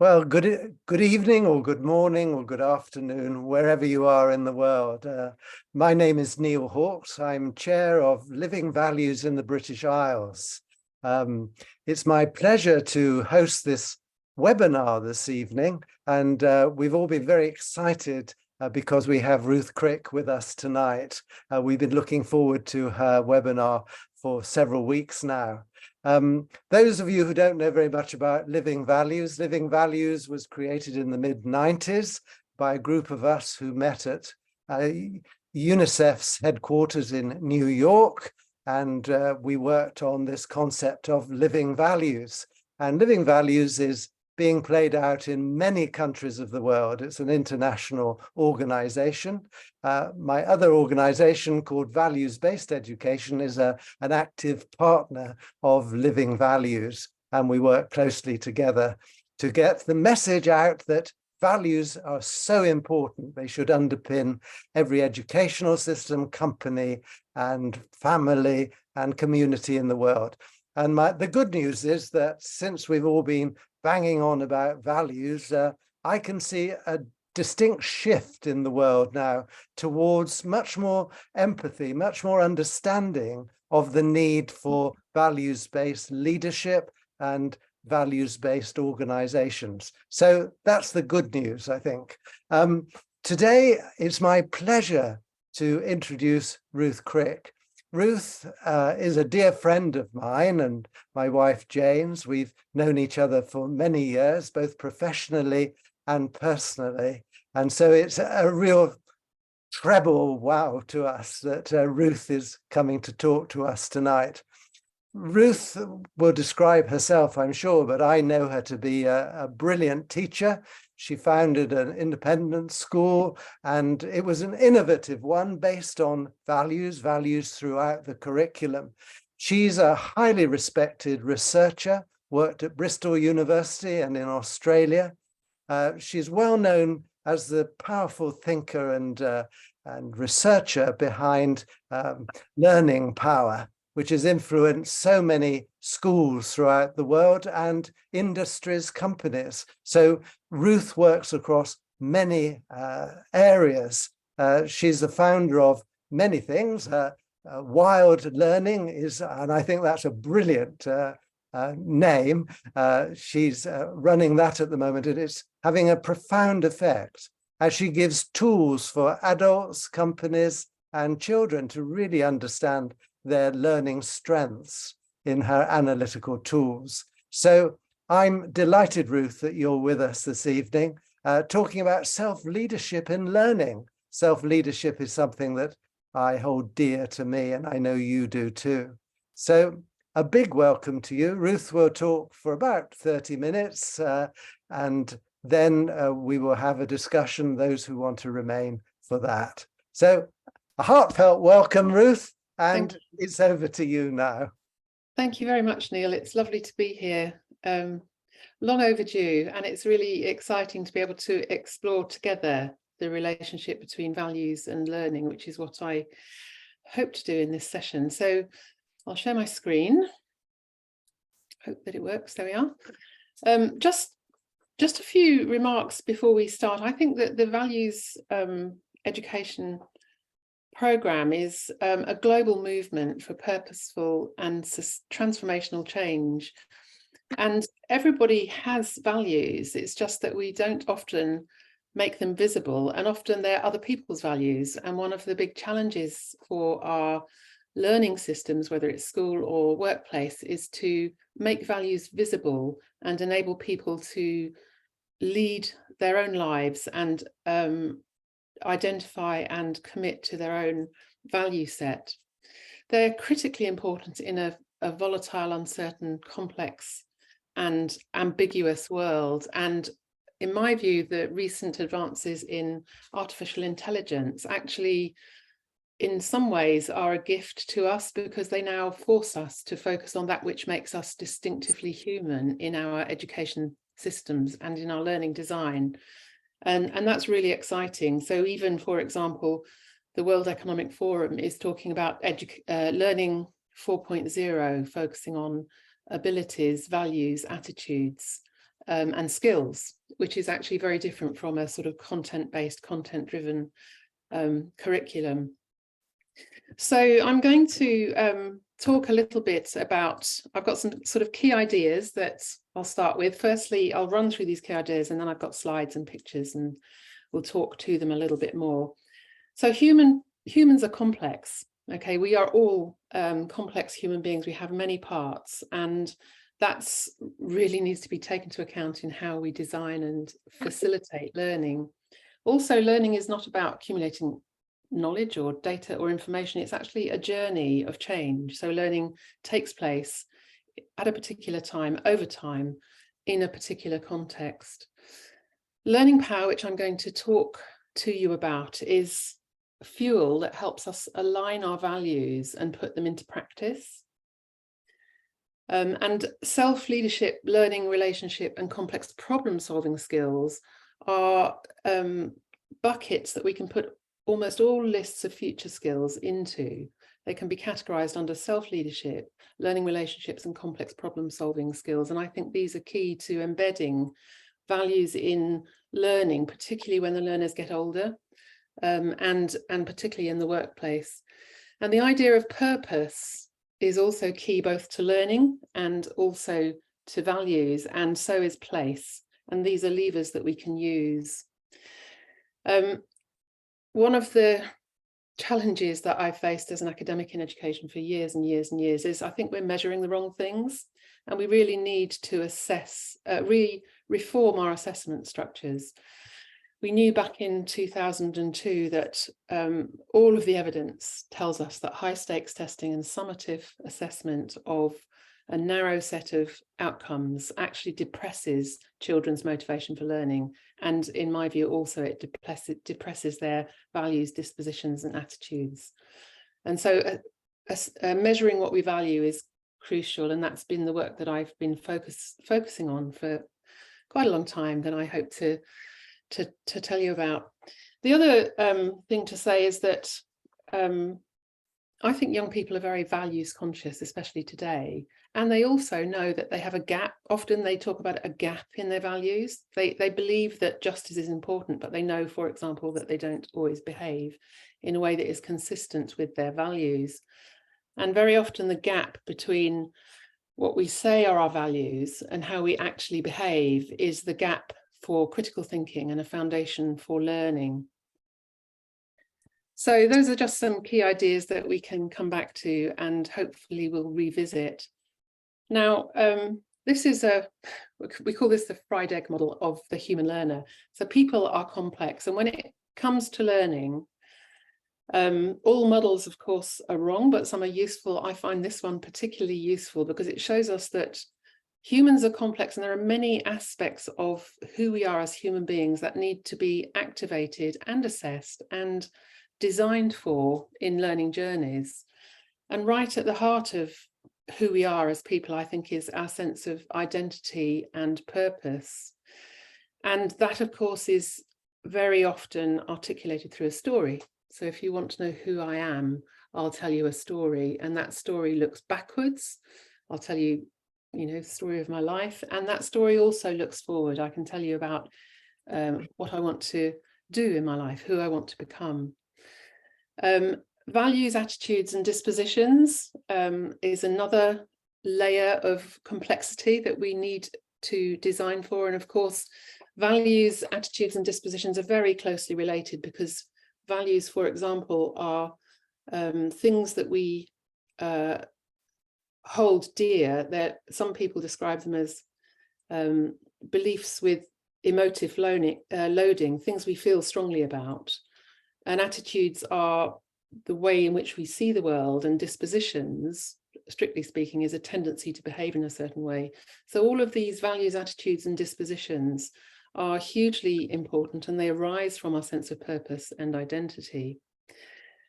Well, good evening or good morning or good afternoon, wherever you are in the world. My name is Neil Hawkes. I'm chair of Living Values in the British Isles. It's my pleasure to host this webinar this evening, and we've all been very excited because we have Ruth Crick with us tonight. We've been looking forward to her webinar for several weeks now. Those of you who don't know very much about Living Values was created in the mid-90s by a group of us who met at UNICEF's headquarters in New York, and we worked on this concept of living values. And Living Values is being played out in many countries of the world. It's an international organization. My other organization called Values-Based Education is an active partner of Living Values, and we work closely together to get the message out that values are so important. They should underpin every educational system, company, and family and community in the world. And the good news is that since we've all been banging on about values, I can see a distinct shift in the world now towards much more empathy, much more understanding of the need for values-based leadership and values-based organizations. So that's the good news, I think. Today, it's my pleasure to introduce Ruth Crick. Ruth is a dear friend of mine and my wife, James. We've known each other for many years, both professionally and personally. And so it's a real treble wow to us that Ruth is coming to talk to us tonight. Ruth will describe herself, I'm sure, but I know her to be a brilliant teacher. She founded an independent school, and it was an innovative one based on values throughout the curriculum. She's a highly respected researcher, worked at Bristol University and in Australia. She's well known as the powerful thinker and researcher behind learning power, which has influenced so many schools throughout the world and industries, companies. So Ruth works across many areas. She's the founder of many things. WILD Learning is, and I think that's a brilliant name. She's running that at the moment, and it's having a profound effect as she gives tools for adults, companies, and children to really understand their learning strengths in her analytical tools. So I'm delighted, Ruth, that you're with us this evening, talking about self-leadership in learning. Self-leadership is something that I hold dear to me, and I know you do too. So a big welcome to you. Ruth will talk for about 30 minutes, and then we will have a discussion, those who want to remain for that. So a heartfelt welcome, Ruth. And it's over to you now. Thank you very much, Neil. It's lovely to be here. Long overdue, and it's really exciting to be able to explore together the relationship between values and learning, which is what I hope to do in this session. So I'll share my screen. Hope that it works. There we are. Just a few remarks before we start. I think that the values education program is a global movement for purposeful and transformational change, and everybody has values. It's just that we don't often make them visible, and often they're other people's values. And one of the big challenges for our learning systems, whether it's school or workplace, is to make values visible and enable people to lead their own lives and identify and commit to their own value set. They're critically important in a volatile, uncertain, complex and ambiguous world. And in my view, the recent advances in artificial intelligence actually, in some ways, are a gift to us, because they now force us to focus on that which makes us distinctively human in our education systems and in our learning design. And that's really exciting. So even, for example, the World Economic Forum is talking about learning 4.0, focusing on abilities, values, attitudes, and skills, which is actually very different from a sort of content-based, content-driven curriculum. So I'm going to talk a little bit about, I've got some sort of key ideas that I'll start with. Firstly, I'll run through these key ideas, and then I've got slides and pictures, and we'll talk to them a little bit more. So humans are complex. Okay, we are all complex human beings. We have many parts, and that's really needs to be taken into account in how we design and facilitate learning. Also, learning is not about accumulating knowledge or data or information. It's actually a journey of change. So learning takes place at a particular time, over time, in a particular context. Learning power, which I'm going to talk to you about, is fuel that helps us align our values and put them into practice. And self-leadership, learning, relationship, and complex problem-solving skills are buckets that we can put almost all lists of future skills into. They can be categorized under self-leadership, learning relationships, and complex problem-solving skills. And I think these are key to embedding values in learning, particularly when the learners get older, and particularly in the workplace. And the idea of purpose is also key both to learning and also to values, and so is place. And these are levers that we can use. One of the challenges that I've faced as an academic in education for years and years and years is I think we're measuring the wrong things, and we really need to assess, reform our assessment structures. We knew back in 2002 that all of the evidence tells us that high stakes testing and summative assessment of a narrow set of outcomes actually depresses children's motivation for learning. And in my view, also it depresses their values, dispositions, and attitudes. And so measuring what we value is crucial. And that's been the work that I've been focusing on for quite a long time, that I hope to tell you about. The other thing to say is that I think young people are very values conscious, especially today, and they also know that they have a gap. Often they talk about a gap in their values. They believe that justice is important, but they know, for example, that they don't always behave in a way that is consistent with their values. And very often the gap between what we say are our values and how we actually behave is the gap for critical thinking and a foundation for learning. So those are just some key ideas that we can come back to and hopefully we'll revisit. Now, this is we call this the fried egg model of the human learner. So people are complex, and when it comes to learning, all models, of course, are wrong, but some are useful. I find this one particularly useful because it shows us that humans are complex, and there are many aspects of who we are as human beings that need to be activated and assessed and designed for in learning journeys. And right at the heart of who we are as people, I think, is our sense of identity and purpose. And that, of course, is very often articulated through a story. So if you want to know who I am, I'll tell you a story, and that story looks backwards. I'll tell you, the story of my life, and that story also looks forward. I can tell you about what I want to do in my life, who I want to become. Values, attitudes, and dispositions is another layer of complexity that we need to design for. And of course, values, attitudes, and dispositions are very closely related, because values, for example, are things that we hold dear. That some people describe them as beliefs with emotive loading, things we feel strongly about. And attitudes are the way in which we see the world, and dispositions, strictly speaking, is a tendency to behave in a certain way. So all of these values, attitudes, and dispositions are hugely important, and they arise from our sense of purpose and identity.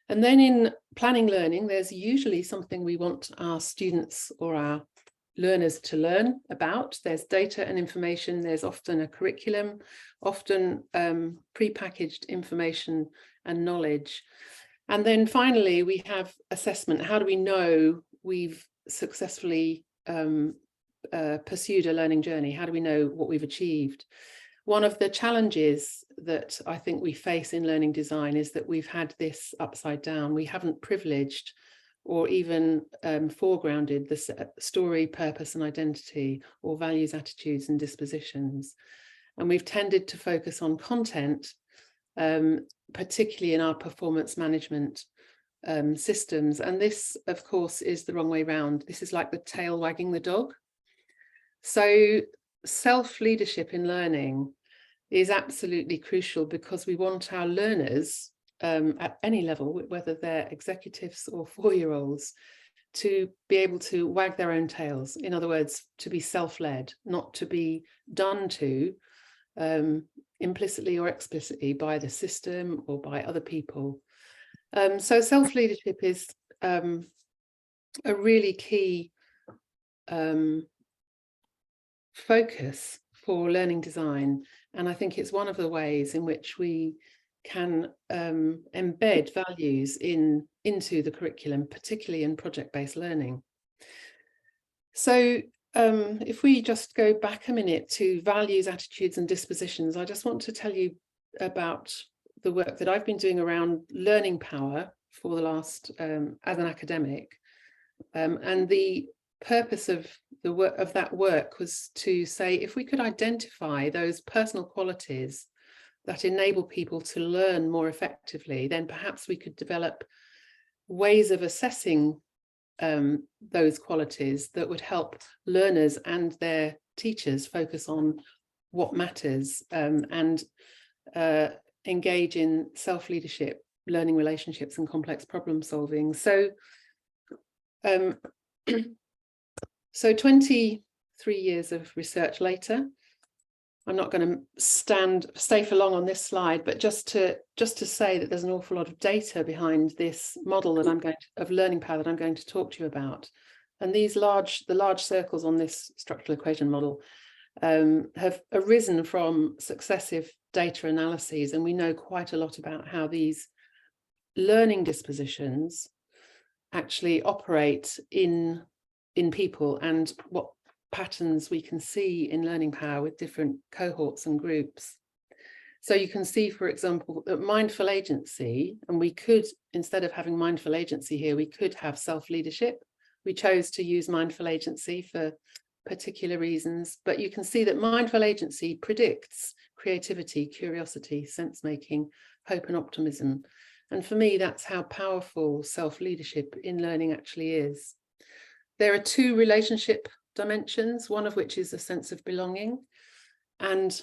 And then in planning learning, there's usually something we want our students or our learners to learn about. There's data and information. There's often a curriculum, often pre-packaged information and knowledge. And then finally, we have assessment. How do we know we've successfully pursued a learning journey? How do we know what we've achieved? One of the challenges that I think we face in learning design is that we've had this upside down. We haven't privileged or even foregrounded the story, purpose and identity, or values, attitudes and dispositions. And we've tended to focus on content, particularly in our performance management systems. And this, of course, is the wrong way round. This is like the tail wagging the dog. So self-leadership in learning is absolutely crucial, because we want our learners at any level, whether they're executives or 4-year-olds, to be able to wag their own tails. In other words, to be self-led, not to be done to implicitly or explicitly by the system or by other people. So self-leadership is a really key focus for learning design. And I think it's one of the ways in which we can embed values into the curriculum, particularly in project-based learning. So if we just go back a minute to values, attitudes and dispositions, I just want to tell you about the work that I've been doing around learning power for the last, as an academic. And the purpose of the work of that work was to say, if we could identify those personal qualities that enable people to learn more effectively, then perhaps we could develop ways of assessing those qualities that would help learners and their teachers focus on what matters, and engage in self-leadership, learning relationships and complex problem solving. So so 23 years of research later, I'm not going to stay for long on this slide, but just to say that there's an awful lot of data behind this model that of learning power that I'm going to talk to you about. And the large circles on this structural equation model have arisen from successive data analyses, and we know quite a lot about how these learning dispositions actually operate in people, and what patterns we can see in learning power with different cohorts and groups. So you can see, for example, that mindful agency, and we could, instead of having mindful agency here, we could have self-leadership. We chose to use mindful agency for particular reasons, but you can see that mindful agency predicts creativity, curiosity, sense-making, hope and optimism. And for me, that's how powerful self-leadership in learning actually is. There are 2 relationship dimensions, one of which is a sense of belonging and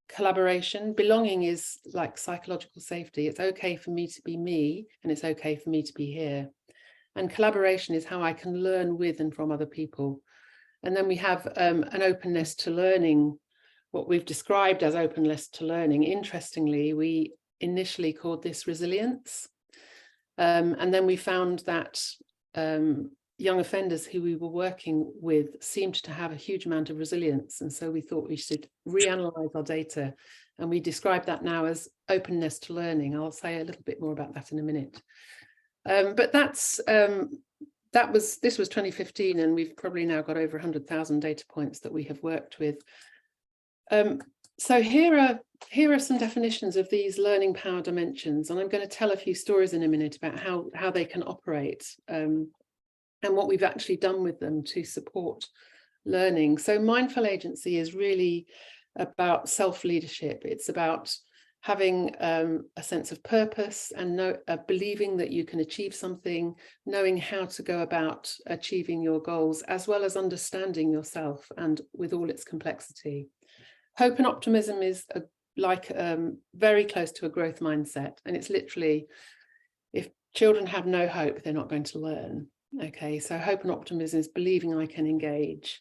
collaboration. Belonging is like psychological safety. It's okay for me to be me, and it's okay for me to be here. And collaboration is how I can learn with and from other people. And then we have an openness to learning, what we've described as openness to learning. Interestingly, we initially called this resilience. And then we found that young offenders who we were working with seemed to have a huge amount of resilience. And so we thought we should reanalyze our data. And we describe that now as openness to learning. I'll say a little bit more about that in a minute. But this was 2015, and we've probably now got over 100,000 data points that we have worked with. So here are some definitions of these learning power dimensions, and I'm going to tell a few stories in a minute about how they can operate, and what we've actually done with them to support learning. So mindful agency is really about self-leadership. It's about having a sense of purpose and believing that you can achieve something, knowing how to go about achieving your goals, as well as understanding yourself and with all its complexity. Hope and optimism is very close to a growth mindset. And it's literally, if children have no hope, they're not going to learn. Okay, so hope and optimism is believing I can engage.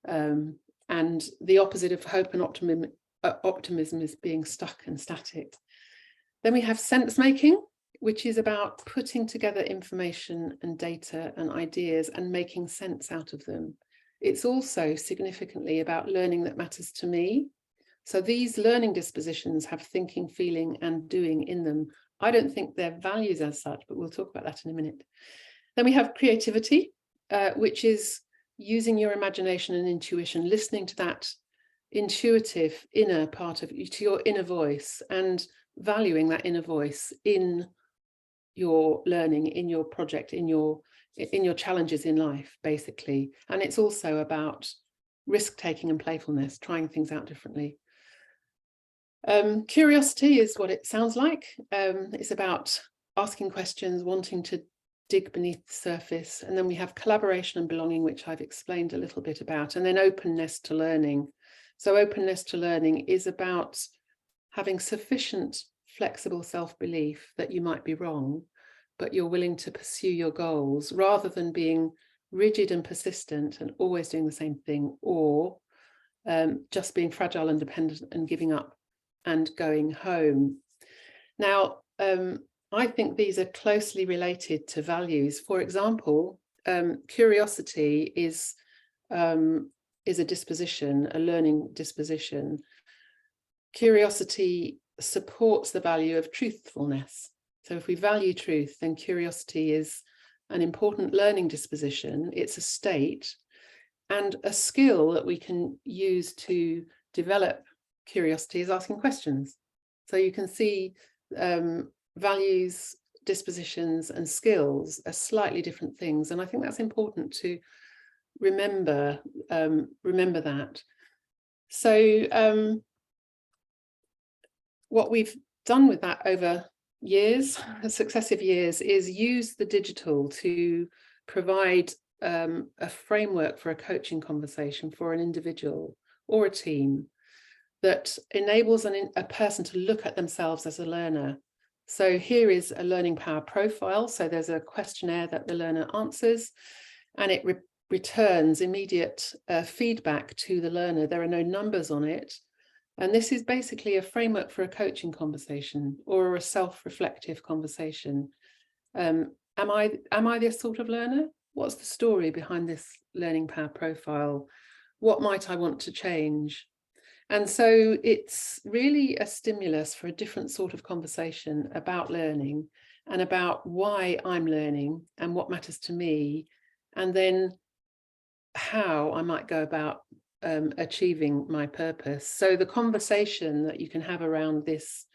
And the opposite of hope and optimism is being stuck and static. Then we have sense making, which is about putting together information and data and ideas and making sense out of them. It's also significantly about learning that matters to me. So these learning dispositions have thinking, feeling and doing in them. I don't think they're values as such, but we'll talk about that in a minute. Then we have creativity, which is using your imagination and intuition, listening to that intuitive inner part of you, to your inner voice, and valuing that inner voice in your learning, in your project, in your challenges in life, basically. And it's also about risk-taking and playfulness, trying things out differently. Curiosity is what it sounds like. It's about asking questions, wanting to dig beneath the surface. And then we have collaboration and belonging, which I've explained a little bit about, and then openness to learning. So openness to learning is about having sufficient flexible self-belief that you might be wrong, but you're willing to pursue your goals rather than being rigid and persistent and always doing the same thing, or just being fragile and dependent and giving up and going home. Now, I think these are closely related to values. For example, curiosity is a disposition, a learning disposition. Curiosity supports the value of truthfulness. So if we value truth, then curiosity is an important learning disposition. It's a state and a skill that we can use to develop curiosity is asking questions. So you can see values, dispositions, and skills are slightly different things. And I think that's important to remember that. So what we've done with that over years, successive years, is use the digital to provide a framework for a coaching conversation for an individual or a team that enables a person to look at themselves as a learner. So here is a learning power profile. So there's a questionnaire that the learner answers, and it returns immediate feedback to the learner. There are no numbers on it. And this is basically a framework for a coaching conversation or a self-reflective conversation. Am I this sort of learner? What's the story behind this learning power profile? What might I want to change? And so it's really a stimulus for a different sort of conversation about learning and about why I'm learning and what matters to me, and then how I might go about achieving my purpose. So the conversation that you can have around this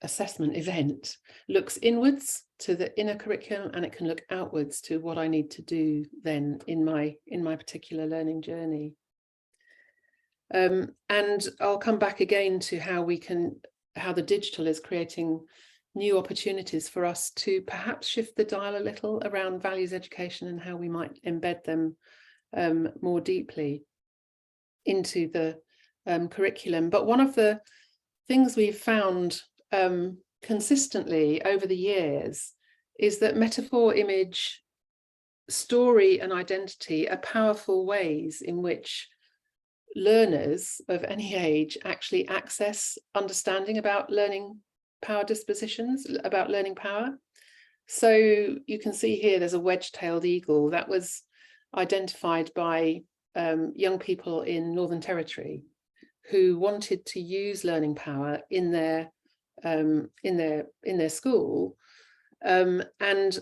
assessment event looks inwards to the inner curriculum, and it can look outwards to what I need to do then in my particular learning journey. And I'll come back again to how the digital is creating new opportunities for us to perhaps shift the dial a little around values education and how we might embed them more deeply into the curriculum. But one of the things we've found consistently over the years is that metaphor, image, story, and identity are powerful ways in which learners of any age actually access understanding about learning power dispositions, about learning power. So you can see here there's a wedge-tailed eagle that was identified by young people in Northern Territory who wanted to use learning power in their school and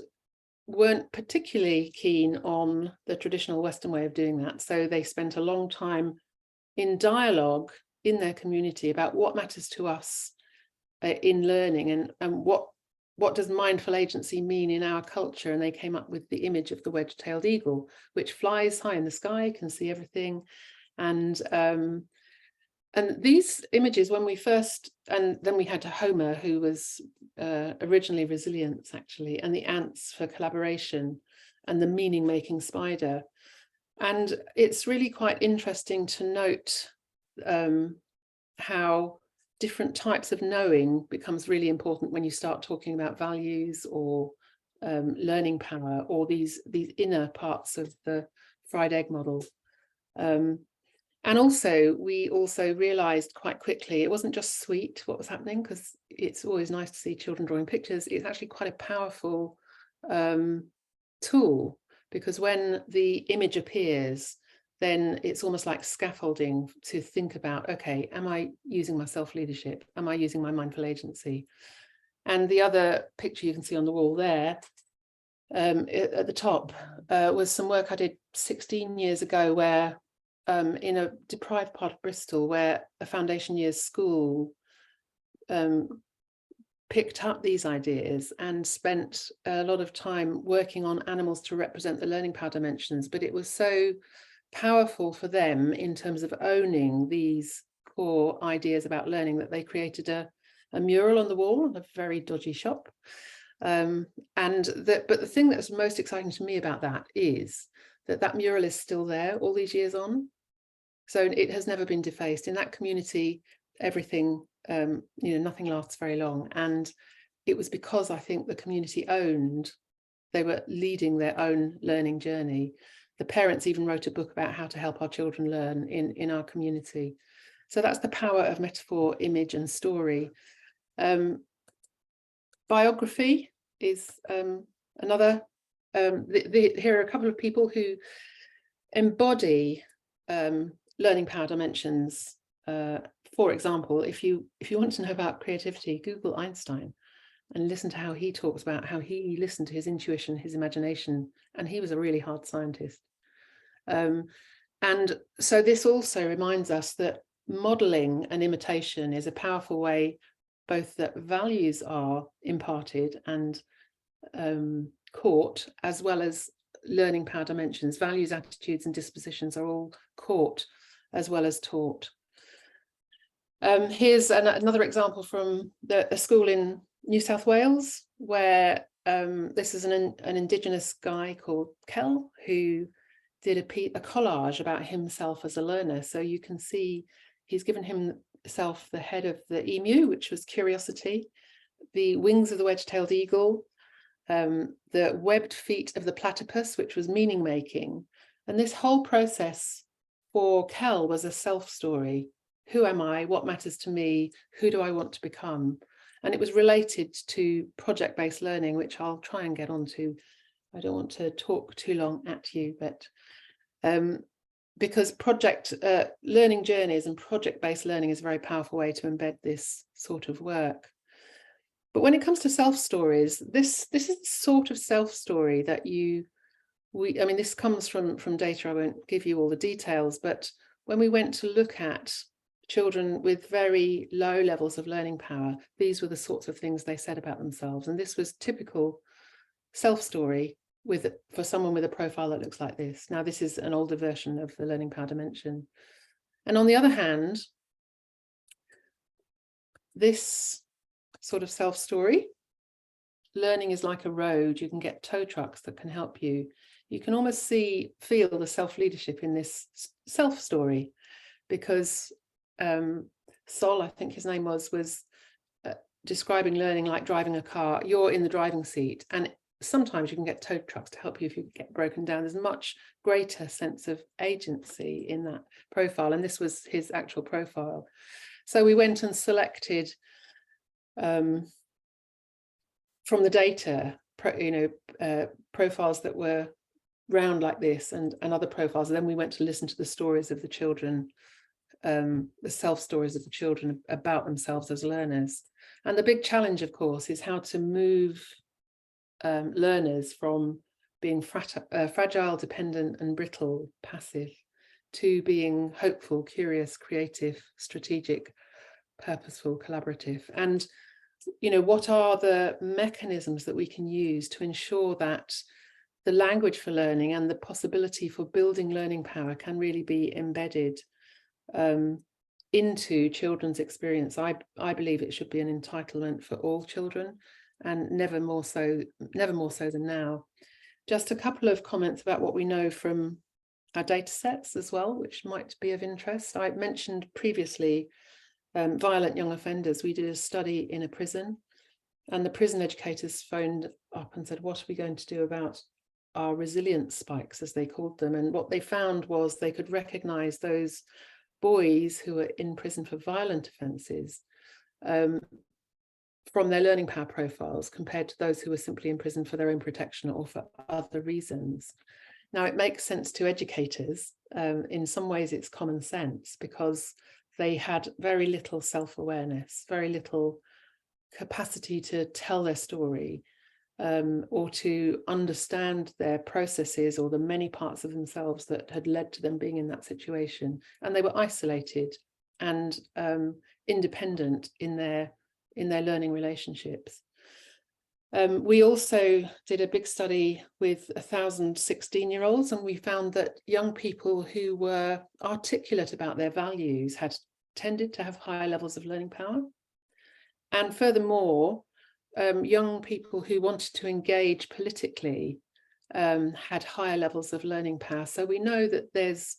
weren't particularly keen on the traditional Western way of doing that. So they spent a long time in dialogue in their community about what matters to us in learning and what does mindful agency mean in our culture. And they came up with the image of the wedge-tailed eagle, which flies high in the sky, can see everything. And these images, when we first, and then we had Homer, who was originally resilience, actually, and the ants for collaboration, and the meaning-making spider. And it's really quite interesting to note how different types of knowing becomes really important when you start talking about values or learning power, or these inner parts of the fried egg model. And also, we also realized quite quickly it wasn't just sweet what was happening, because it's always nice to see children drawing pictures. It's actually quite a powerful tool, because when the image appears, then it's almost like scaffolding to think about, okay, am I using my self-leadership? Am I using my mindful agency? And the other picture you can see on the wall there at the top was some work I did 16 years ago, where in a deprived part of Bristol, where a foundation years school picked up these ideas and spent a lot of time working on animals to represent the learning power dimensions. But it was so powerful for them in terms of owning these core ideas about learning that they created a mural on the wall in a very dodgy shop. But the thing that's most exciting to me about that is that mural is still there all these years on. So it has never been defaced. In that community, everything, nothing lasts very long. And it was because I think the community they were leading their own learning journey. The parents even wrote a book about how to help our children learn in our community. So that's the power of metaphor, image, and story. Biography is another. Here are a couple of people who embody learning power dimensions. For example, if you want to know about creativity, Google Einstein and listen to how he talks about how he listened to his intuition, his imagination, and he was a really hard scientist. And so this also reminds us that modeling and imitation is a powerful way both that values are imparted and caught, as well as learning power dimensions. Values, attitudes, and dispositions are all caught as well as taught. Here's another example from a school in New South Wales, where this is an Indigenous guy called Kel, who did a collage about himself as a learner. So you can see he's given himself the head of the emu, which was curiosity, the wings of the wedge-tailed eagle, the webbed feet of the platypus, which was meaning making. And this whole process for Kel was a self story. Who am I? What matters to me? Who do I want to become? And it was related to project-based learning, which I'll try and get onto. I don't want to talk too long at you, but because project learning journeys and project-based learning is a very powerful way to embed this sort of work. But when it comes to self-stories, this is the sort of self-story that I mean, this comes from data. I won't give you all the details, but when we went to look at children with very low levels of learning power, these were the sorts of things they said about themselves. And this was typical self-story for someone with a profile that looks like this. Now, this is an older version of the learning power dimension. And on the other hand, this sort of self-story, learning is like a road. You can get tow trucks that can help you. You can almost feel the self-leadership in this self-story, because Sol, I think his name was describing learning like driving a car. You're in the driving seat, and sometimes you can get tow trucks to help you if you get broken down. There's a much greater sense of agency in that profile, and this was his actual profile. So we went and selected from the data, profiles that were round like this and other profiles. And then we went to listen to the stories of the children, the self-stories of the children about themselves as learners. And the big challenge, of course, is how to move learners from being fragile, dependent, and brittle, passive, to being hopeful, curious, creative, strategic, purposeful, collaborative. And what are the mechanisms that we can use to ensure that the language for learning and the possibility for building learning power can really be embedded into children's experience? I believe it should be an entitlement for all children, and never more so than now. Just a couple of comments about what we know from our data sets as well, which might be of interest. I mentioned previously violent young offenders. We did a study in a prison, and the prison educators phoned up and said, what are we going to do about our resilience spikes, as they called them? And what they found was they could recognize those boys who were in prison for violent offences from their learning power profiles compared to those who were simply in prison for their own protection or for other reasons. Now, it makes sense to educators. In some ways, it's common sense, because they had very little self-awareness, very little capacity to tell their story. or to understand their processes or the many parts of themselves that had led to them being in that situation. And they were isolated and independent in their learning relationships. We also did a big study with 1,000 16-year-olds, and we found that young people who were articulate about their values had tended to have higher levels of learning power. And furthermore, young people who wanted to engage politically had higher levels of learning power. So we know that there's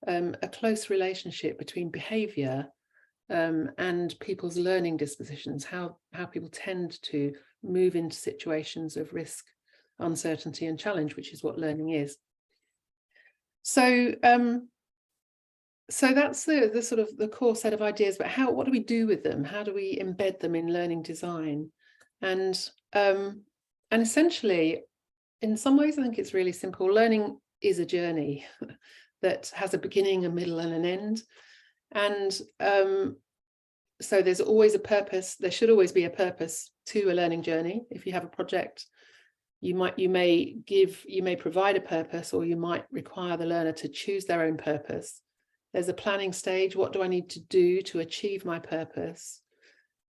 a close relationship between behaviour and people's learning dispositions, how people tend to move into situations of risk, uncertainty and challenge, which is what learning is. So so that's the sort of the core set of ideas, but what do we do with them? How do we embed them in learning design? And essentially, in some ways, I think it's really simple. Learning is a journey that has a beginning, a middle and an end. And so there's always a purpose. There should always be a purpose to a learning journey. If you have a project, you may provide a purpose, or you might require the learner to choose their own purpose. There's a planning stage. What do I need to do to achieve my purpose?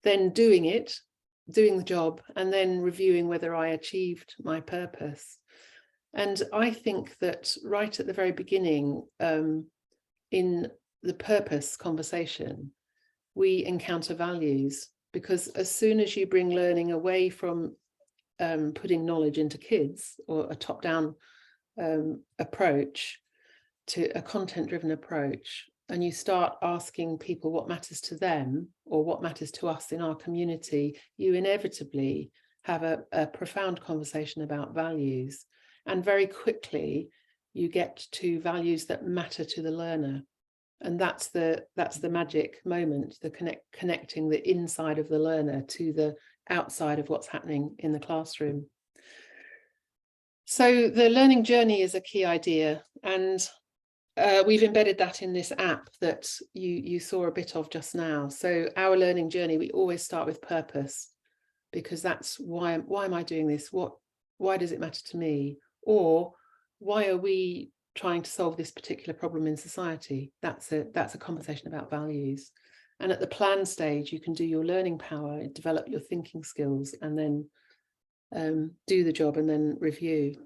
Then doing the job, and then reviewing whether I achieved my purpose. And I think that right at the very beginning, in the purpose conversation, we encounter values, because as soon as you bring learning away from putting knowledge into kids, or a top-down approach to a content-driven approach, and you start asking people what matters to them or what matters to us in our community, you inevitably have a profound conversation about values. And very quickly, you get to values that matter to the learner. And that's the magic moment, the connecting the inside of the learner to the outside of what's happening in the classroom. So the learning journey is a key idea, and we've embedded that in this app that you saw a bit of just now. So our learning journey, we always start with purpose, because that's why am I doing this? Why does it matter to me? Or why are we trying to solve this particular problem in society? That's a conversation about values. And at the plan stage, you can do your learning power, develop your thinking skills, and then do the job and then review.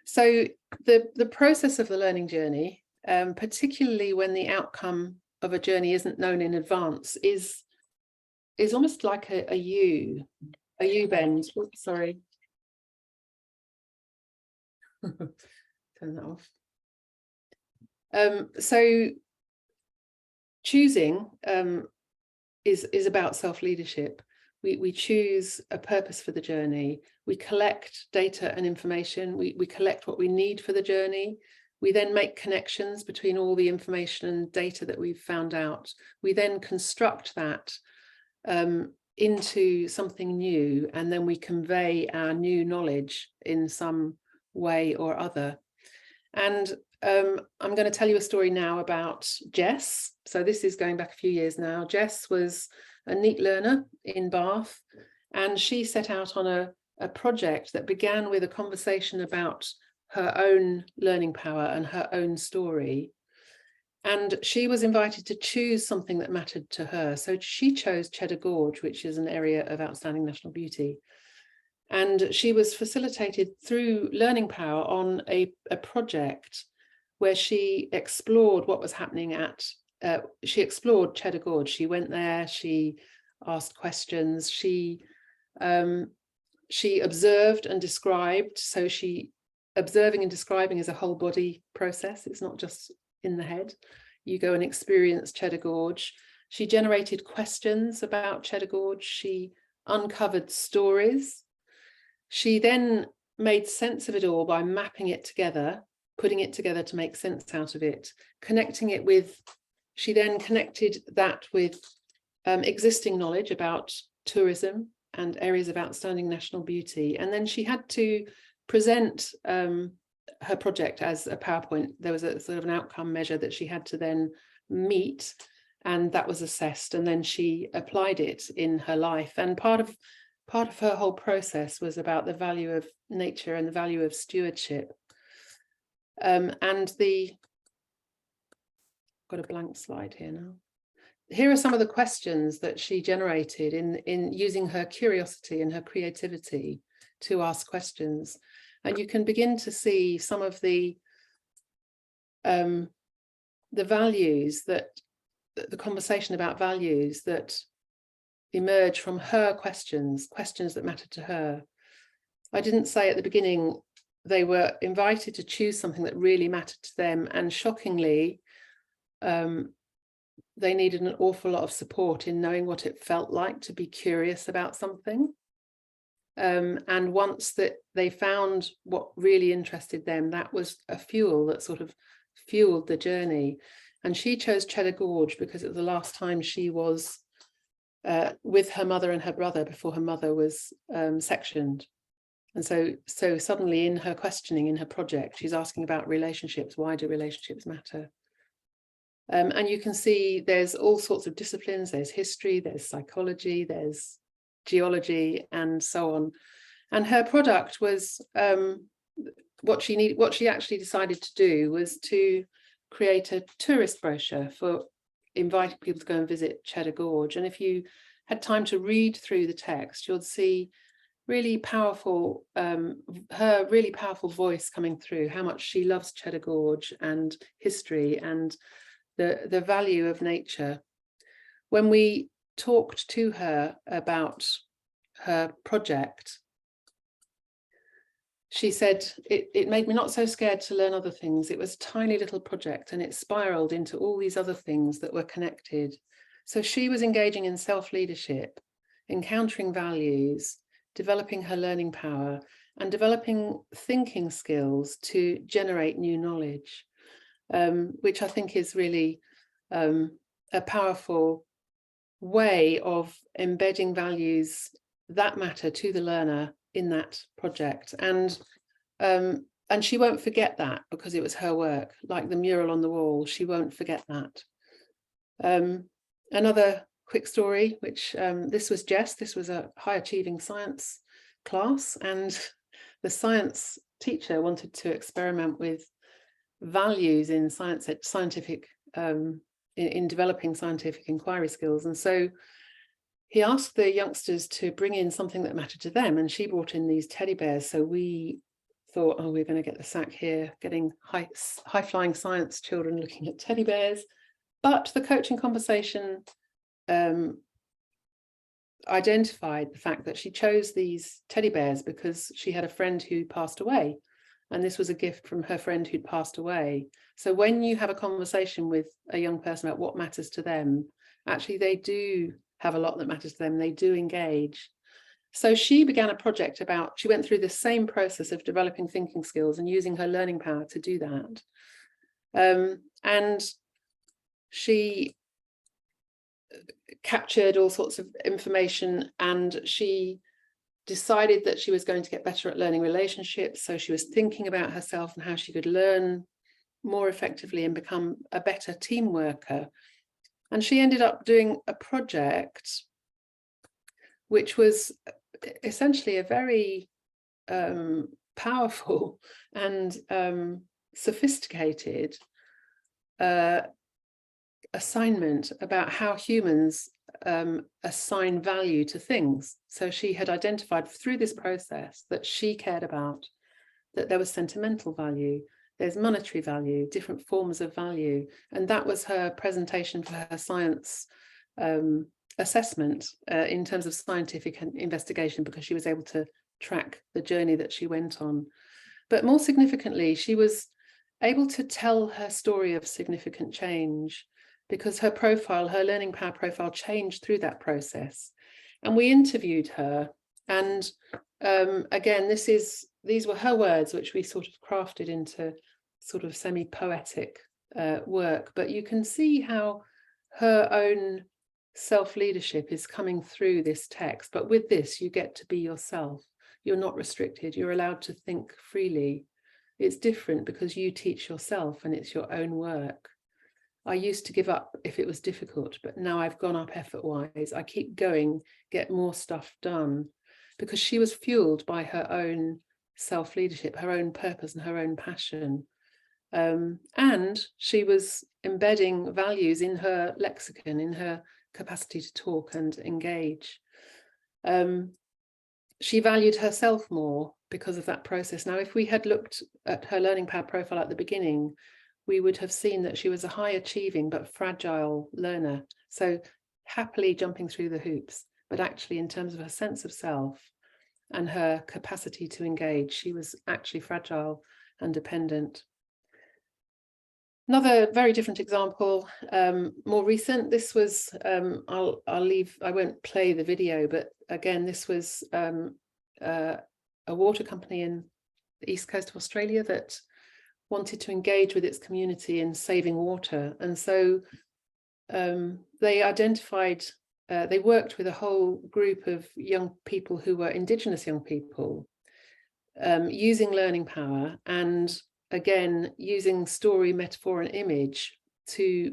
So the process of the learning journey, particularly when the outcome of a journey isn't known in advance, is almost like a U bend. Oops, sorry. Turn that off. So choosing is about self-leadership. We choose a purpose for the journey. We collect data and information. We collect what we need for the journey. We then make connections between all the information and data that we've found out. We then construct that into something new, and then we convey our new knowledge in some way or other. And I'm going to tell you a story now about Jess. So this is going back a few years now. Jess was a neat learner in Bath, and she set out on a project that began with a conversation about her own learning power and her own story. And she was invited to choose something that mattered to her. So she chose Cheddar Gorge, which is an area of outstanding national beauty. And she was facilitated through learning power on a project where she explored what was happening she explored Cheddar Gorge. She went there, she asked questions, she observed and described. So observing and describing is a whole body process. It's not just in the head. You go and experience Cheddar Gorge. She generated questions about Cheddar Gorge. She uncovered stories. She then made sense of it all by mapping it together, putting it together to make sense out of it, she then connected that with existing knowledge about tourism and areas of outstanding national beauty. And then she had to present her project as a PowerPoint. There was a sort of an outcome measure that she had to then meet, and that was assessed. And then she applied it in her life. And part of part of her whole process was about the value of nature and the value of stewardship. And got a blank slide here now. Here are some of the questions that she generated in using her curiosity and her creativity to ask questions. And you can begin to see some of the values that, the conversation about values that emerge from her questions that mattered to her. I didn't say at the beginning, they were invited to choose something that really mattered to them. And shockingly, they needed an awful lot of support in knowing what it felt like to be curious about something. And once that they found what really interested them, that was a fuel that sort of fueled the journey. And she chose Cheddar Gorge because it was the last time she was with her mother and her brother before her mother was sectioned. And so suddenly in her questioning, in her project, she's asking about relationships. Why do relationships matter? And you can see there's all sorts of disciplines. There's history, there's psychology, there's geology, and so on. And her product was what she actually decided to do was to create a tourist brochure for inviting people to go and visit Cheddar Gorge. And if you had time to read through the text, you'll see really powerful, her really powerful voice coming through, how much she loves Cheddar Gorge and history and the value of nature. When we talked to her about her project, she said, it made me not so scared to learn other things. It was a tiny little project and it spiraled into all these other things that were connected. So she was engaging in self-leadership, encountering values, developing her learning power, and developing thinking skills to generate new knowledge, which I think is really a powerful way of embedding values that matter to the learner in that project. And she won't forget that because it was her work, like the mural on the wall. She won't forget that. Another quick story, which this was Jess. This was a high achieving science class, and the science teacher wanted to experiment with values in scientific in developing scientific inquiry skills. And so he asked the youngsters to bring in something that mattered to them, and she brought in these teddy bears. So we thought, oh, we're going to get the sack here, getting high-flying science children looking at teddy bears. But the coaching conversation identified the fact that she chose these teddy bears because she had a friend who passed away, and this was a gift from her friend who'd passed away. So when you have a conversation with a young person about what matters to them, actually they do have a lot that matters to them. They do engage. So she began a project about, she went through the same process of developing thinking skills and using her learning power to do that. And she captured all sorts of information, and she decided that she was going to get better at learning relationships. So she was thinking about herself and how she could learn more effectively and become a better team worker. And she ended up doing a project which was essentially a very powerful and sophisticated assignment about how humans assign value to things. So she had identified through this process that she cared about, that there was sentimental value, there's monetary value, different forms of value. And that was her presentation for her science assessment in terms of scientific investigation, because she was able to track the journey that she went on. But more significantly, she was able to tell her story of significant change, because her profile, her learning power profile, changed through that process. And we interviewed her. And again, these were her words, which we sort of crafted into sort of semi-poetic work. But you can see how her own self-leadership is coming through this text. But with this, you get to be yourself. You're not restricted. You're allowed to think freely. It's different because you teach yourself and it's your own work. I used to give up if it was difficult, but now I've gone up effort-wise. I keep going, get more stuff done. because she was fueled by her own self-leadership, her own purpose and her own passion. And she was embedding values in her lexicon, in her capacity to talk and engage. She valued herself more because of that process. Now, if we had looked at her learning power profile at the beginning, we would have seen that she was a high achieving but fragile learner. So happily jumping through the hoops, but actually in terms of her sense of self and her capacity to engage, she was actually fragile and dependent. Another very different example, more recent, this was, I won't play the video, but again, this was a water company in the east coast of Australia that wanted to engage with its community in saving water. And so they identified, they worked with a whole group of young people who were Indigenous young people, using learning power, and again, using story, metaphor and image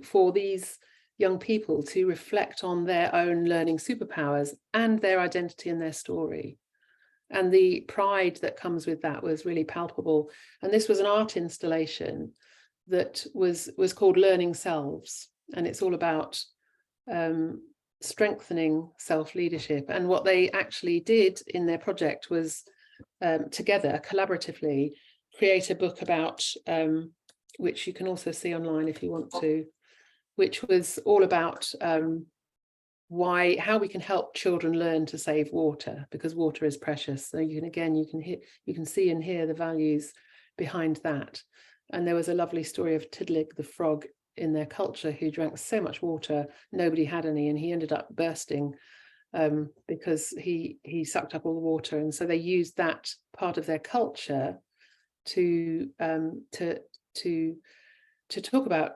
for these young people to reflect on their own learning superpowers and their identity and their story. And the pride that comes with that was really palpable. And this was an art installation that was called Learning Selves. And it's all about strengthening self-leadership. And what they actually did in their project was together, collaboratively, create a book about, which you can also see online if you want to, which was all about how we can help children learn to save water, because water is precious. So you can see and hear the values behind that. And there was a lovely story of Tiddelig the frog in their culture who drank so much water, nobody had any, and he ended up bursting because he sucked up all the water. And so they used that part of their culture to talk about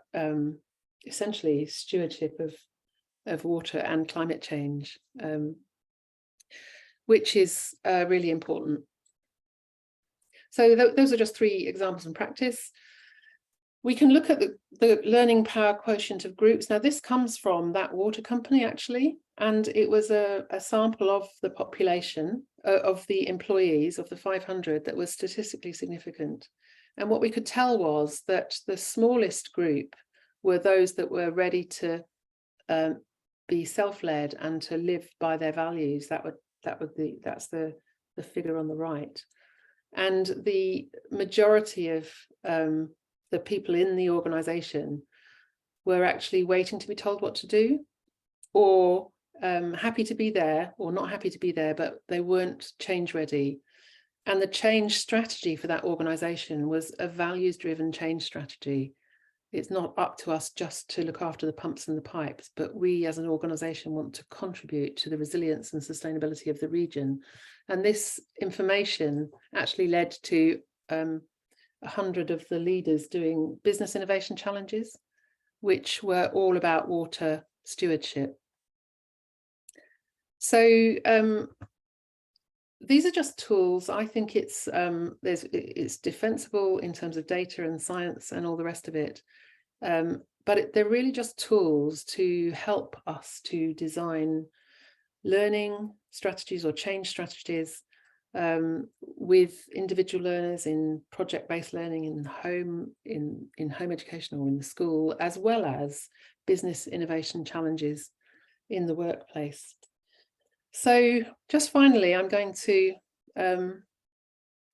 essentially stewardship of water and climate change, which is really important. So those are just 3 examples in practice. We can look at the learning power quotient of groups. Now, this comes from that water company, actually, and it was a sample of the population, of the employees, of the 500, that was statistically significant. And what we could tell was that the smallest group were those that were ready to be self-led and to live by their values. That's the figure on the right. And the majority of the people in the organization were actually waiting to be told what to do, or happy to be there or not happy to be there, but they weren't change ready. And the change strategy for that organization was a values-driven change strategy. It's not up to us just to look after the pumps and the pipes, but we as an organization want to contribute to the resilience and sustainability of the region. And this information actually led to 100 of the leaders doing business innovation challenges, which were all about water stewardship. So these are just tools. I think it's defensible in terms of data and science and all the rest of it. But they're really just tools to help us to design learning strategies or change strategies with individual learners in project-based learning in home education or in the school, as well as business innovation challenges in the workplace. So just finally, I'm going to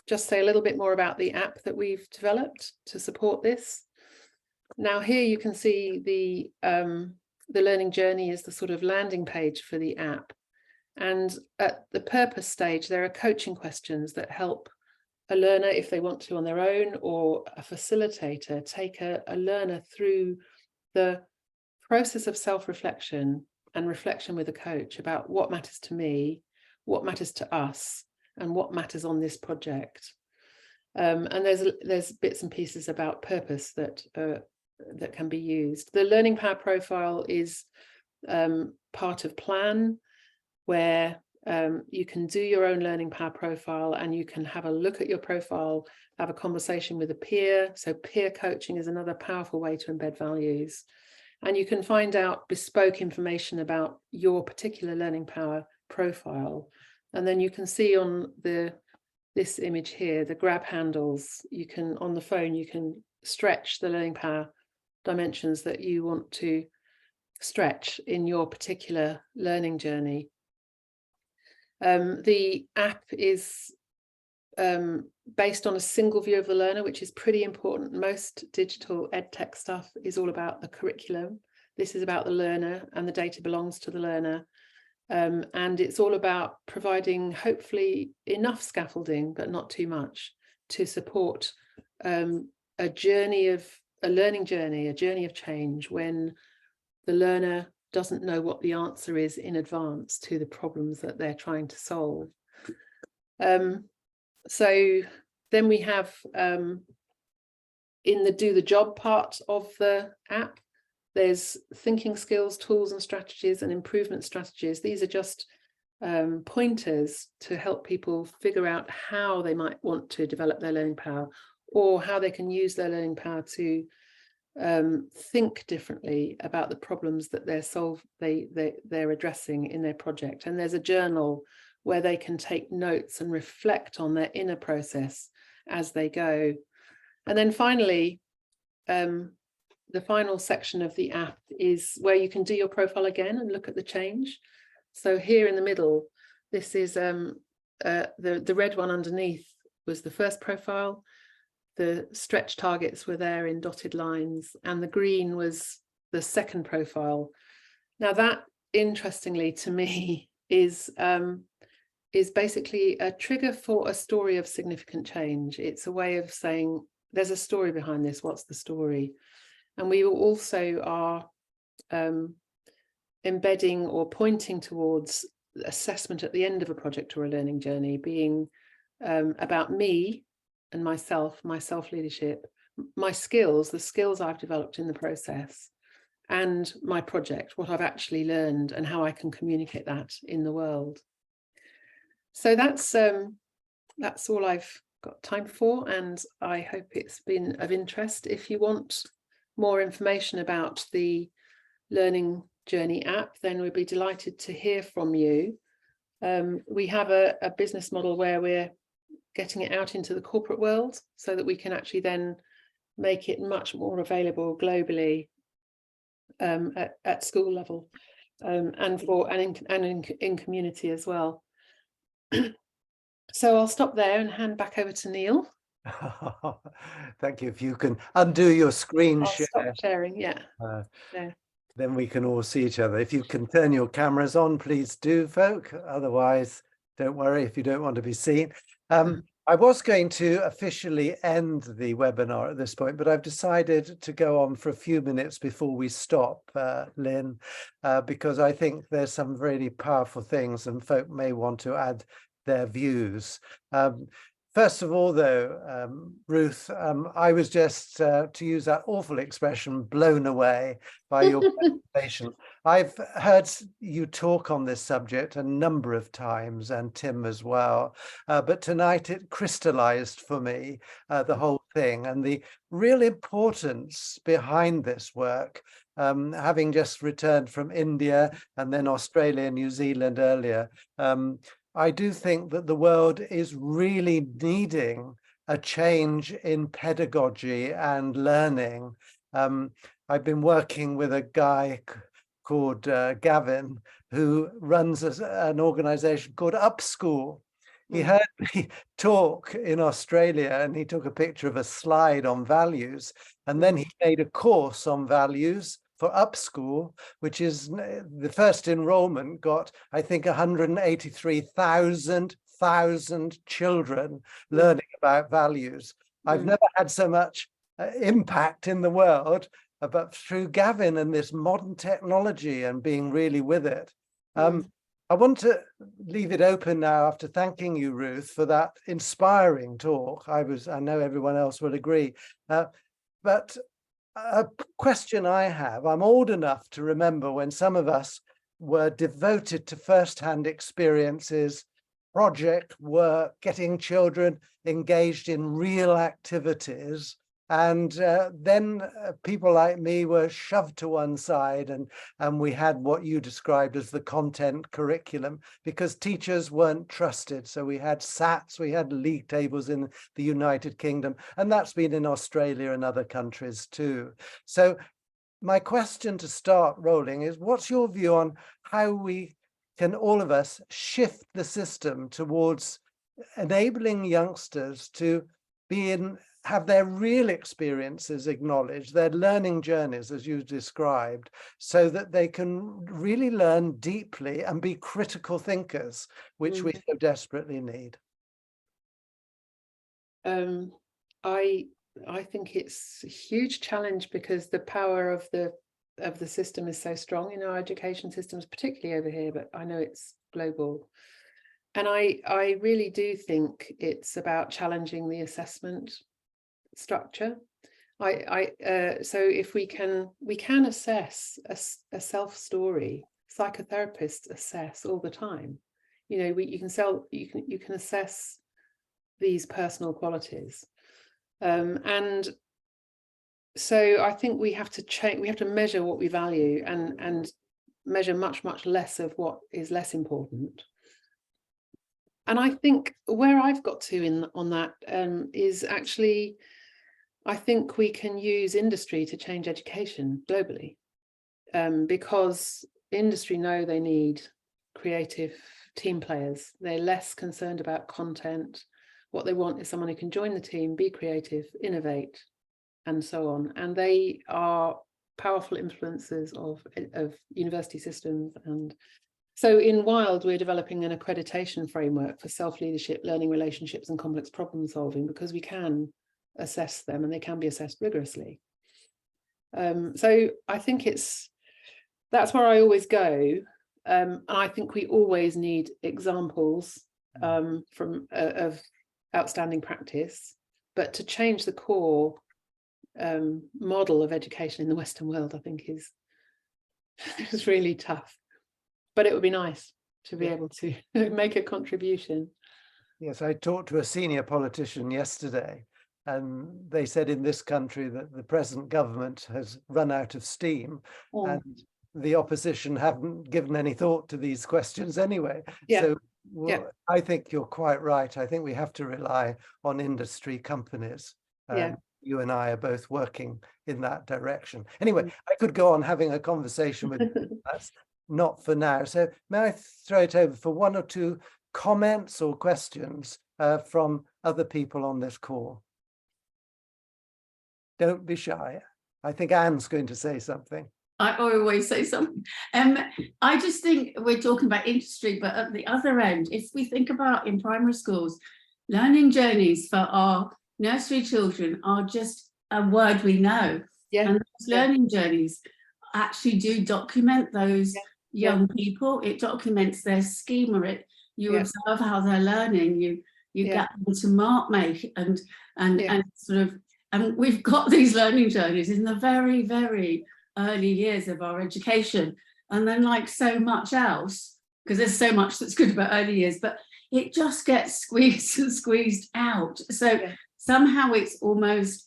just say a little bit more about the app that we've developed to support this. Now here you can see the learning journey is the sort of landing page for the app. And at the purpose stage, there are coaching questions that help a learner, if they want to on their own, or a facilitator, take a learner through the process of self-reflection and reflection with a coach about what matters to me, what matters to us, and what matters on this project. And there's bits and pieces about purpose that can be used. The learning power profile is part of Plan, where you can do your own learning power profile and you can have a look at your profile, have a conversation with a peer. So peer coaching is another powerful way to embed values. And you can find out bespoke information about your particular learning power profile And then you can see on this image here, the grab handles, you can, on the phone, you can stretch the learning power dimensions that you want to stretch in your particular learning journey. The app is based on a single view of the learner, which is pretty important. Most digital edtech stuff is all about the curriculum. This is about the learner, and the data belongs to the learner. And it's all about providing hopefully enough scaffolding, but not too much, to support a learning journey, a journey of change, when the learner doesn't know what the answer is in advance to the problems that they're trying to solve. So then we have in the do the job part of the app, there's thinking skills, tools and strategies, and improvement strategies. These are just pointers to help people figure out how they might want to develop their learning power, or how they can use their learning power to think differently about the problems that they're addressing in their project. And there's a journal where they can take notes and reflect on their inner process as they go. And then finally, the final section of the app is where you can do your profile again and look at the change. So here in the middle, this is the red one underneath was the first profile. The stretch targets were there in dotted lines, and the green was the second profile. Now that, interestingly to me, is basically a trigger for a story of significant change. It's a way of saying there's a story behind this. What's the story? And we also are embedding or pointing towards assessment at the end of a project or a learning journey being about me and myself, my self-leadership, my skills, the skills I've developed in the process, and my project, what I've actually learned and how I can communicate that in the world. So that's all I've got time for, and I hope it's been of interest. If you want more information about the Learning Journey app, then we'd be delighted to hear from you. We have a business model where we're getting it out into the corporate world so that we can actually then make it much more available globally at school level and in community as well. So I'll stop there and hand back over to Neil. Thank you. If you can undo your screen share. I'll stop sharing, yeah. Then we can all see each other. If you can turn your cameras on, please do, folk. Otherwise, don't worry if you don't want to be seen. I was going to officially end the webinar at this point, but I've decided to go on for a few minutes before we stop, Lynn, because I think there's some really powerful things and folk may want to add their views. First of all, though, Ruth, I was just, to use that awful expression, blown away by your presentation. I've heard you talk on this subject a number of times, and Tim as well, but tonight it crystallized for me the whole thing and the real importance behind this work. Having just returned from India and then Australia and New Zealand earlier, I do think that the world is really needing a change in pedagogy and learning. I've been working with a guy called Gavin, who runs an organization called Upschool. He heard me talk in Australia and he took a picture of a slide on values, and then he made a course on values for Upschool, which is the first enrollment got, I think, 183,000 children learning about values. I've never had so much impact in the world, but through Gavin and this modern technology and being really with it. I want to leave it open now after thanking you, Ruth, for that inspiring talk. I know everyone else will agree, but a question I have, I'm old enough to remember when some of us were devoted to first-hand experiences, project work, getting children engaged in real activities, And then people like me were shoved to one side, and we had what you described as the content curriculum, because teachers weren't trusted. So we had SATs, we had league tables in the United Kingdom, and that's been in Australia and other countries too. So my question to start rolling is, what's your view on how we can, all of us, shift the system towards enabling youngsters to have their real experiences acknowledged, their learning journeys, as you described, so that they can really learn deeply and be critical thinkers, which we so desperately need? I think it's a huge challenge, because the power of the system is so strong in our education systems, particularly over here, but I know it's global. And I really do think it's about challenging the assessment structure. So if we can assess a self story. Psychotherapists assess all the time. You know, you can assess these personal qualities, and so I think we have to change. We have to measure what we value, and measure much less of what is less important. And I think where I've got to on that is actually, I think we can use industry to change education globally, because industry know they need creative team players. They're less concerned about content. What they want is someone who can join the team, be creative, innovate, and so on. And they are powerful influencers of university systems. And so in WILD, we're developing an accreditation framework for self-leadership, learning relationships, and complex problem solving, because we can assess them and they can be assessed rigorously. So I think that's where I always go. And I think we always need examples of outstanding practice, but to change the core model of education in the Western world, I think is really tough. But it would be nice to be able to make a contribution. Yes, I talked to a senior politician yesterday, and they said in this country that the present government has run out of steam, and the opposition haven't given any thought to these questions anyway. So I think you're quite right. I think we have to rely on industry companies. You and I are both working in that direction. Anyway, I could go on having a conversation with you. That's not for now. So may I throw it over for one or two comments or questions from other people on this call? Don't be shy. I think Anne's going to say something. I always say something. I just think we're talking about industry, but at the other end, if we think about in primary schools, learning journeys for our nursery children are just a word we know. And those learning journeys actually do document those young people. It documents their schema. You observe how they're learning. You get them to mark make and sort of, and we've got these learning journeys in the very, very early years of our education. And then, like so much else, because there's so much that's good about early years, but it just gets squeezed and squeezed out. So somehow it's almost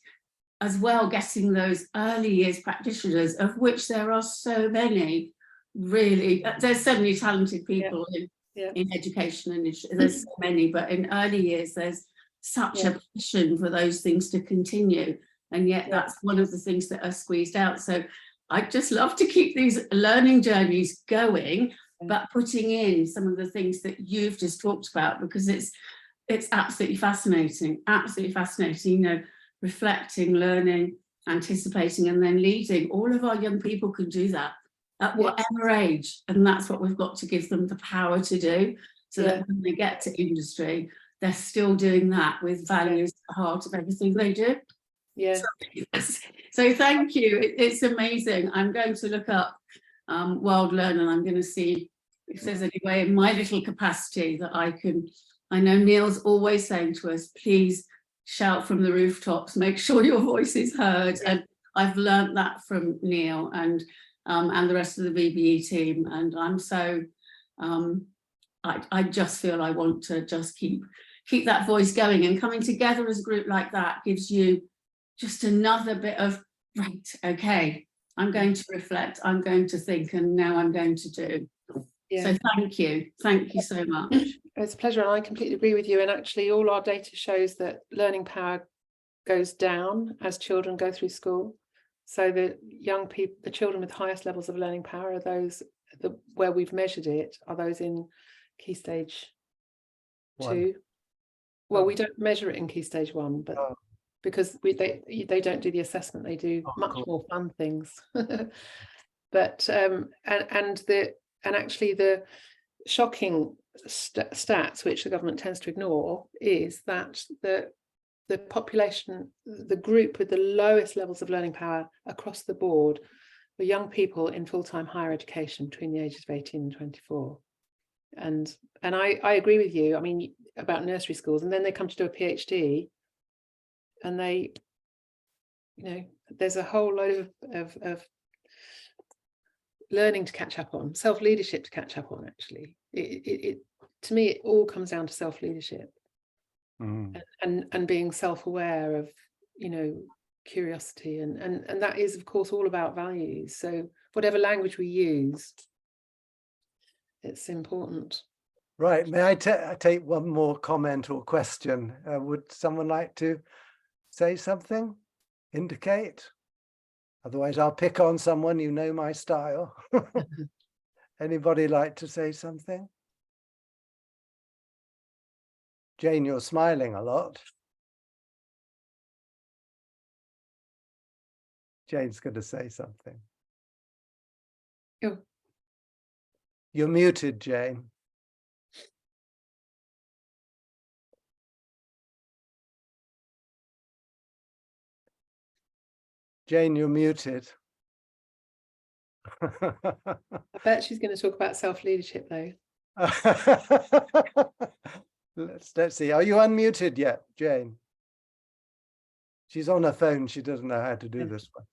as well getting those early years practitioners, of which there are so many. Really, there's so many talented people in education, and there's so many, but in early years there's such a passion for those things to continue, and yet that's one of the things that are squeezed out. So I'd just love to keep these learning journeys going, but putting in some of the things that you've just talked about, because it's absolutely fascinating, you know, reflecting, learning, anticipating, and then leading. All of our young people can do that at whatever age, and that's what we've got to give them the power to do, so that when they get to industry, they're still doing that with values at the heart of everything they do. So thank you. It's amazing. I'm going to look up WILD Learn, and I'm going to see if there's any way in my little capacity that I can. I know Neil's always saying to us, please shout from the rooftops, make sure your voice is heard, and I've learned that from Neil and the rest of the VBE team, and I'm so I just feel I want to just keep that voice going, and coming together as a group like that gives you just another bit of, right, okay, I'm going to reflect, I'm going to think, and now I'm going to do. Yeah. So thank you so much. It's a pleasure, and I completely agree with you. And actually, all our data shows that learning power goes down as children go through school. So the young people, the children with highest levels of learning power are those where we've measured it, are those in Key Stage 2. Well, we don't measure it in Key Stage 1, but because they don't do the assessment, they do much more fun things. But and actually the shocking stats, which the government tends to ignore, is that the population, the group with the lowest levels of learning power across the board were young people in full-time higher education between the ages of 18 and 24. And I agree with you, I mean, about nursery schools, and then they come to do a PhD, and they, you know, there's a whole load of learning to catch up on, self-leadership to catch up on. Actually, it to me, it all comes down to self-leadership. And being self-aware of, you know, curiosity, and that is, of course, all about values. So whatever language we use, it's important. Right. May I take one more comment or question? Would someone like to say something? Indicate? Otherwise, I'll pick on someone. You know my style. Anybody like to say something? Jane, you're smiling a lot. Jane's going to say something. Oh. You're muted, Jane. Jane, you're muted. I bet she's going to talk about self-leadership, though. Let's see. Are you unmuted yet, Jane? She's on her phone. She doesn't know how to do this one.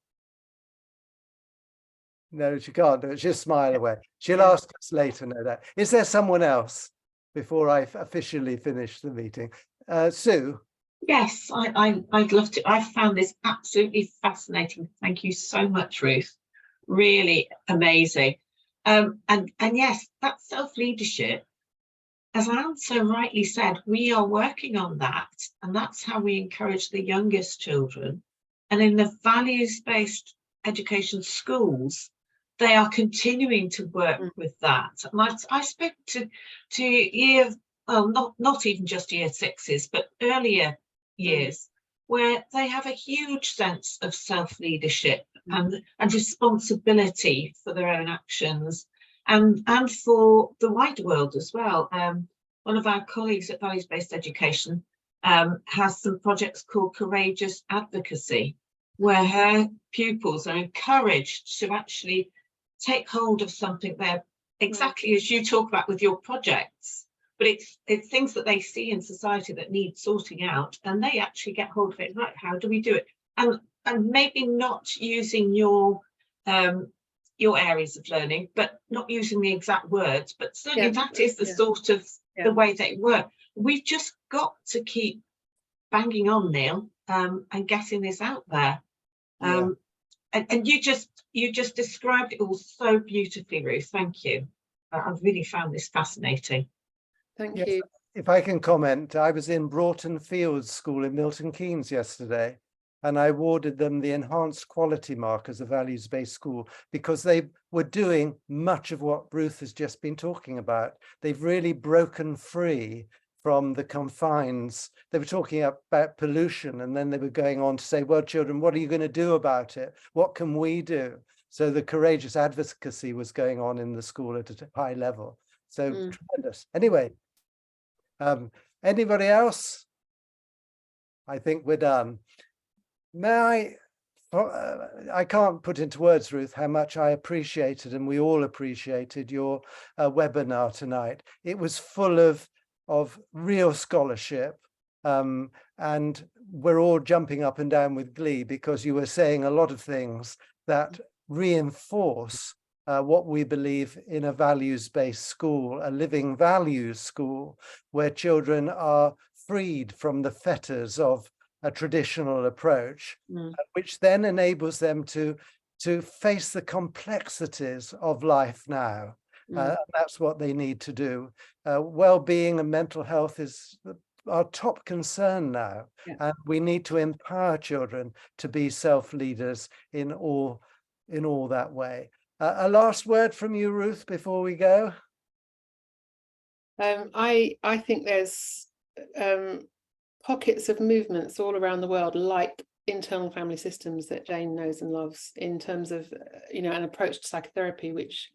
No, she can't do it. She'll smile away. She'll ask us later, no doubt. Is there someone else before I officially finish the meeting? Sue? Yes, I'd love to. I found this absolutely fascinating. Thank you so much, Ruth. Really amazing. And yes, that self-leadership, as Anne so rightly said, we are working on that, and that's how we encourage the youngest children. And in the values-based education schools, they are continuing to work with that. And I spoke to year, well, not even just year sixes, but earlier years, where they have a huge sense of self-leadership and responsibility for their own actions, and for the wider world as well. One of our colleagues at Values-Based Education has some projects called Courageous Advocacy, where her pupils are encouraged to actually take hold of something there, exactly as you talk about with your projects, but it's things that they see in society that need sorting out, and they actually get hold of it. Right, how do we do it? And maybe not using your areas of learning, but not using the exact words, but certainly that is the sort of the way they work. We've just got to keep banging on, Neil, and getting this out there. And you just described it all so beautifully, Ruth. Thank you. I've really found this fascinating. Thank you. If I can comment, I was in Broughton Fields School in Milton Keynes yesterday, and I awarded them the enhanced quality mark as a values-based school because they were doing much of what Ruth has just been talking about. They've really broken free from the confines. They were talking about pollution, and then they were going on to say, well, children, what are you going to do about it? What can we do? So the courageous advocacy was going on in the school at a high level. So tremendous. Anyway, anybody else? I think we're done. May I can't put into words, Ruth, how much I appreciated, and we all appreciated your webinar tonight. It was full of real scholarship, and we're all jumping up and down with glee because you were saying a lot of things that reinforce what we believe in a values-based school, a living values school, where children are freed from the fetters of a traditional approach, Mm. which then enables them to face the complexities of life now. That's what they need to do. Well-being and mental health is our top concern now, Yeah. and we need to empower children to be self-leaders in all that way. A last word from you, Ruth, before we go. I think there's pockets of movements all around the world, like internal family systems that Jane knows and loves, in terms of an approach to psychotherapy which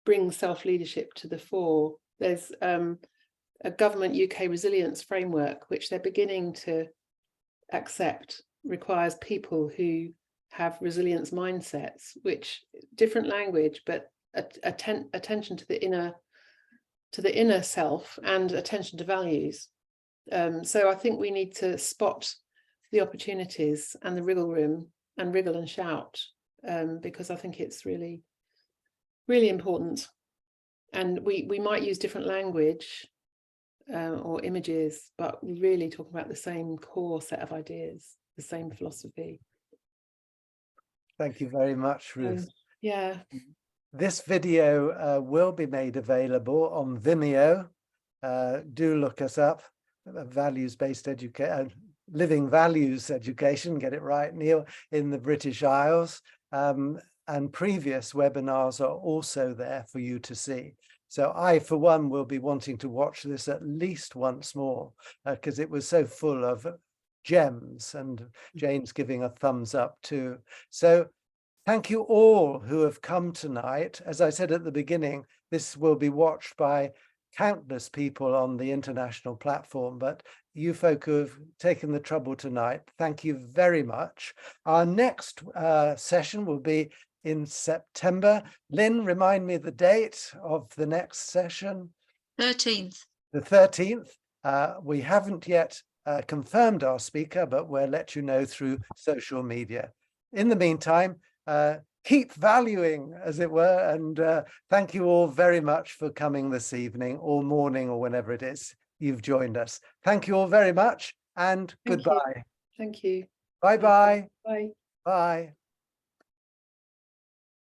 brings self-leadership to the fore. There's a government UK resilience framework which they're beginning to accept requires people who have resilience mindsets, which different language, but attention to the inner self and attention to values. So I think we need to spot the opportunities and the wriggle room and wriggle and shout, because I think it's really, really important. And we might use different language or images, but we really talk about the same core set of ideas, the same philosophy. Thank you very much, Ruth. Yeah. This video will be made available on Vimeo. Do look us up, values-based education, living values education, get it right, Neil, in the British Isles. And previous webinars are also there for you to see. So I, for one, will be wanting to watch this at least once more, because it was so full of gems, and Jane's giving a thumbs up too. So thank you all who have come tonight. As I said at the beginning, this will be watched by countless people on the international platform, but you folk who have taken the trouble tonight, thank you very much. Our next session will be in September. Lynn, remind me the date of the next session. 13th. The 13th. We haven't yet confirmed our speaker, but we'll let you know through social media. In the meantime, keep valuing, as it were, and thank you all very much for coming this evening or morning or whenever it is you've joined us. Thank you all very much, and goodbye. Thank you. Bye-bye. Bye. Bye.